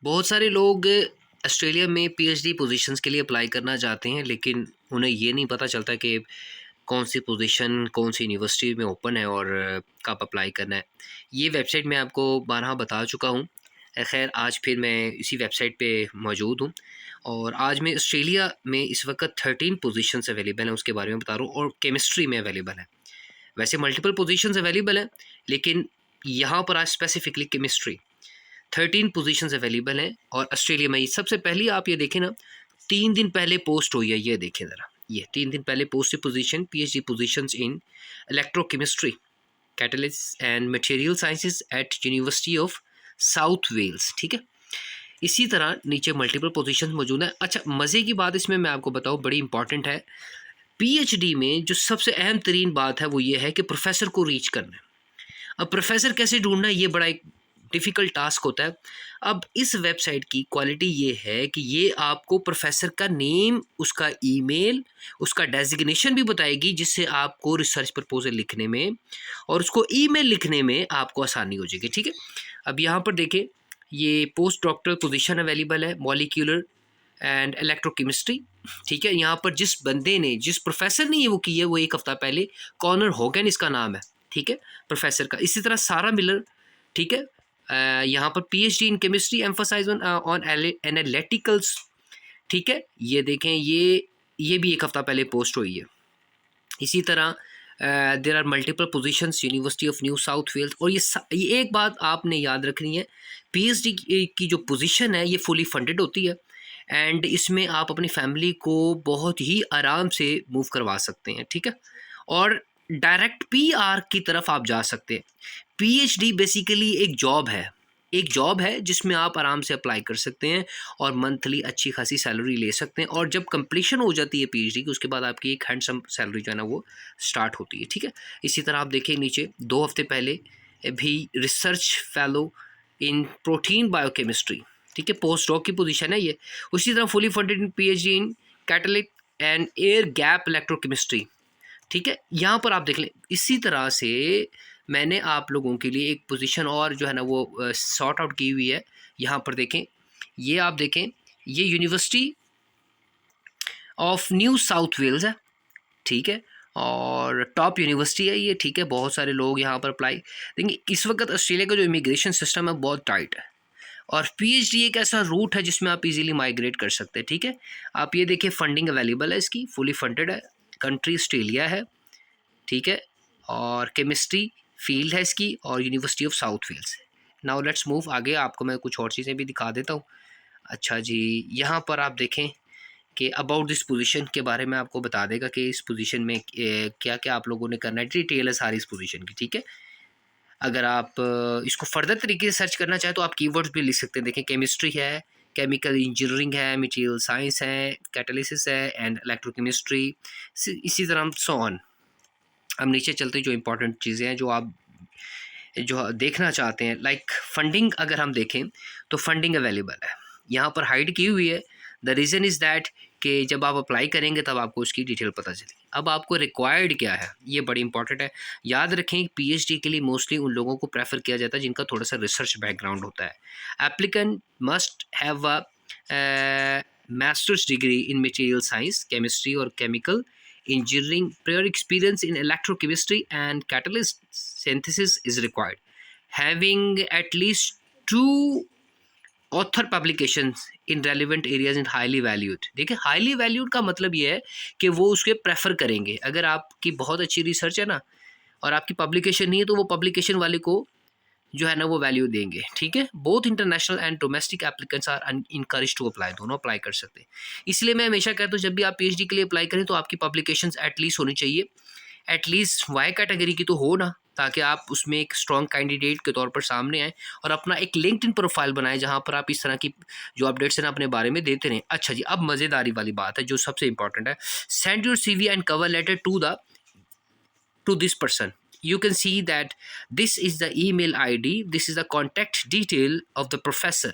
बहुत सारे लोग ऑस्ट्रेलिया में पीएचडी पोजीशंस के लिए अप्लाई करना चाहते हैं, लेकिन उन्हें ये नहीं पता चलता कि कौन सी पोजीशन कौन सी यूनिवर्सिटी में ओपन है और कब अप्लाई करना है। ये वेबसाइट मैं आपको बारहा बता चुका हूँ। खैर, आज फिर मैं इसी वेबसाइट पे मौजूद हूँ और आज मैं ऑस्ट्रेलिया में इस वक्त 13 पोजीशंस अवेलेबल हैं उसके बारे में बता रहा हूँ, और केमिस्ट्री में अवेलेबल है। वैसे मल्टीपल पोजीशंस अवेलेबल हैं, लेकिन यहाँ पर आज स्पेसिफिकली केमिस्ट्री 13 पोजीशंस अवेलेबल हैं। और ऑस्ट्रेलिया में सबसे पहले आप ये देखें ना, 3 दिन पहले पोस्ट हुई है। ये देखें ज़रा, ये 3 दिन पहले post position PhD positions in electrochemistry, catalyst and material sciences at university of South Wales. ठीक है, इसी तरह नीचे मल्टीपल पोजीशंस मौजूद हैं। अच्छा, मज़े की बात इसमें मैं आपको बताऊँ, बड़ी इंपॉर्टेंट है। पीएचडी में जो सबसे अहम तरीन बात है वो ये है कि प्रोफेसर को रीच करना है। अब प्रोफेसर कैसे ढूंढना है, ये बड़ा एक डिफ़िकल्ट टास्क होता है। अब इस वेबसाइट की क्वालिटी ये है कि ये आपको प्रोफेसर का नेम, उसका ईमेल, उसका डेजिग्नेशन भी बताएगी, जिससे आपको रिसर्च प्रपोजल लिखने में और उसको ईमेल लिखने में आपको आसानी हो जाएगी। ठीक है, अब यहाँ पर देखें, ये पोस्ट डॉक्टरल पोजीशन अवेलेबल है, मॉलिक्यूलर एंड इलेक्ट्रोकेमिस्ट्री। ठीक है, यहाँ पर जिस बंदे ने, जिस प्रोफेसर ने ये वो की है, वो एक हफ्ता पहले कॉनर होगन इसका नाम है। ठीक है, प्रोफेसर का। इसी तरह सारा मिलर। ठीक है, यहाँ पर PhD in chemistry emphasis on analyticals. ठीक है, ये देखें, ये भी एक हफ्ता पहले पोस्ट हुई है। इसी तरह there are multiple positions university of New South Wales. और ये एक बात आपने याद रखनी है, पीएचडी की जो पोजीशन है ये फुली फंडेड होती है, एंड इसमें आप अपनी फैमिली को बहुत ही आराम से मूव करवा सकते हैं। ठीक है, और डायरेक्ट पीआर की तरफ आप जा सकते हैं। पीएचडी बेसिकली एक जॉब है जिसमें आप आराम से अप्लाई कर सकते हैं और मंथली अच्छी खासी सैलरी ले सकते हैं। और जब कंप्लीशन हो जाती है पीएचडी की, उसके बाद आपकी एक हैंडसम सैलरी जो है ना वो स्टार्ट होती है। ठीक है, इसी तरह आप देखिए नीचे 2 हफ्ते पहले भी research fellow in protein biochemistry. ठीक है, पोस्ट डॉक की पोजीशन है ये। उसी तरह fully funded in PhD in catalytic and air gap electrochemistry. ठीक है, यहाँ पर आप देख लें। इसी तरह से मैंने आप लोगों के लिए एक पोजीशन और जो है ना वो सॉर्ट आउट की हुई है। यहाँ पर देखें, ये आप देखें, ये university of New South Wales है। ठीक है, और टॉप यूनिवर्सिटी है ये। ठीक है, बहुत सारे लोग यहाँ पर अप्लाई देंगे। इस वक्त ऑस्ट्रेलिया का जो इमिग्रेशन सिस्टम है बहुत टाइट है, और पीएचडी एक ऐसा रूट है जिसमें आप इजीली माइग्रेट कर सकते हैं। ठीक है, आप ये देखिए, फंडिंग अवेलेबल है इसकी, फुली फंडेड है, कंट्री ऑस्ट्रेलिया है। ठीक है, और केमिस्ट्री फील्ड है इसकी, और यूनिवर्सिटी ऑफ साउथ वेल्स है। नाउ लेट्स मूव आगे, आपको मैं कुछ और चीज़ें भी दिखा देता हूँ। अच्छा जी, यहाँ पर आप देखें कि अबाउट दिस पोजीशन के बारे में आपको बता देगा कि इस पोजीशन में क्या क्या आप लोगों ने करना है। डिटेल है सारी इस पोजीशन की। ठीक है, अगर आप इसको फर्दर तरीके से सर्च करना चाहें तो आप कीवर्ड्स भी लिख सकते हैं। देखें, केमिस्ट्री है, केमिकल इंजीनियरिंग है, मटेरियल साइंस है, कैटालिसिस है एंड इलेक्ट्रोकेमिस्ट्री, इसी तरह सो ऑन। अब नीचे चलते जो इंपॉर्टेंट चीज़ें हैं जो आप जो देखना चाहते हैं, लाइक फंडिंग। अगर हम देखें तो फंडिंग अवेलेबल है, यहाँ पर हाइड की हुई है। द रीज़न इज़ दैट कि जब आप अप्लाई करेंगे तब आपको उसकी डिटेल पता चलेगी। अब आपको रिक्वायर्ड क्या है, ये बड़ी इंपॉर्टेंट है। याद रखें, पीएचडी के लिए मोस्टली उन लोगों को प्रेफर किया जाता है जिनका थोड़ा सा रिसर्च बैकग्राउंड होता है। Applicant must have a masters degree in material science, chemistry और chemical engineering. Prior experience in electrochemistry and catalyst synthesis is required. Having at least 2 author publications in relevant areas in highly valued. देखिए, highly valued का मतलब ये है कि वो उसके prefer करेंगे। अगर आपकी बहुत अच्छी रिसर्च है ना और आपकी पब्लिकेशन नहीं है, तो वो पब्लिकेशन वाले को जो है ना वो वैल्यू देंगे। ठीक है, both international and domestic applicants are encourage to apply, दोनों अप्लाई कर सकते हैं। इसलिए मैं हमेशा कहता हूँ, जब भी आप पीएचडी के लिए अप्लाई करें तो आपकी पब्लिकेशंस एटलीस्ट होनी चाहिए, एटलीस्ट वाई कैटेगरी की तो हो ना, ताकि आप उसमें एक स्ट्रॉन्ग कैंडिडेट के तौर पर सामने आएँ और अपना एक लिंक्डइन प्रोफाइल बनाएं जहाँ पर आप इस तरह की जो अपडेट्स हैं अपने बारे में देते रहें। अच्छा जी, अब मज़ेदारी वाली बात है जो सबसे इंपॉर्टेंट है। Send your CV and cover letter to this person. You can see that this is the email ID, this is the contact detail of the professor,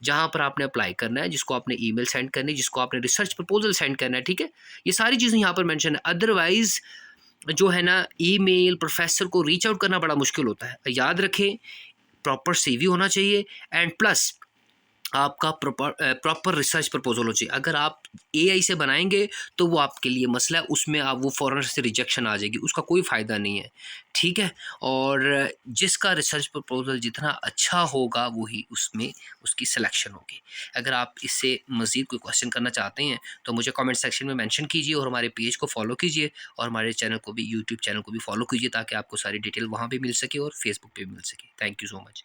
जहाँ पर आपने अप्लाई करना है, जिसको आपने ईमेल सेंड करनी है, जिसको आपने रिसर्च प्रपोजल सेंड करना है। ठीक है, ये सारी चीज़ें यहाँ पर मेंशन है। अदरवाइज जो है ना, ईमेल प्रोफेसर को रीच आउट करना बड़ा मुश्किल होता है। याद रखें, प्रॉपर सीवी होना चाहिए, एंड प्लस आपका प्रॉपर रिसर्च प्रपोजल हो चाहिए। अगर आप एआई से बनाएँगे तो वो आपके लिए मसला है, उसमें आप वो फ़ौरन से रिजेक्शन आ जाएगी, उसका कोई फ़ायदा नहीं है, ठीक है? और जिसका रिसर्च प्रपोजल जितना अच्छा होगा वही उसमें उसकी सिलेक्शन होगी। अगर आप इससे मज़ीद कोई क्वेश्चन करना चाहते हैं तो मुझे कमेंट सेक्शन में मेंशन कीजिए और हमारे पेज को फ़ॉलो कीजिए और हमारे चैनल को भी यूट्यूब चैनल को भी फ़ॉलो कीजिए ताकि आपको सारी डिटेल वहाँ भी मिल सके और फेसबुक पे भी मिल सके। Thank you so much.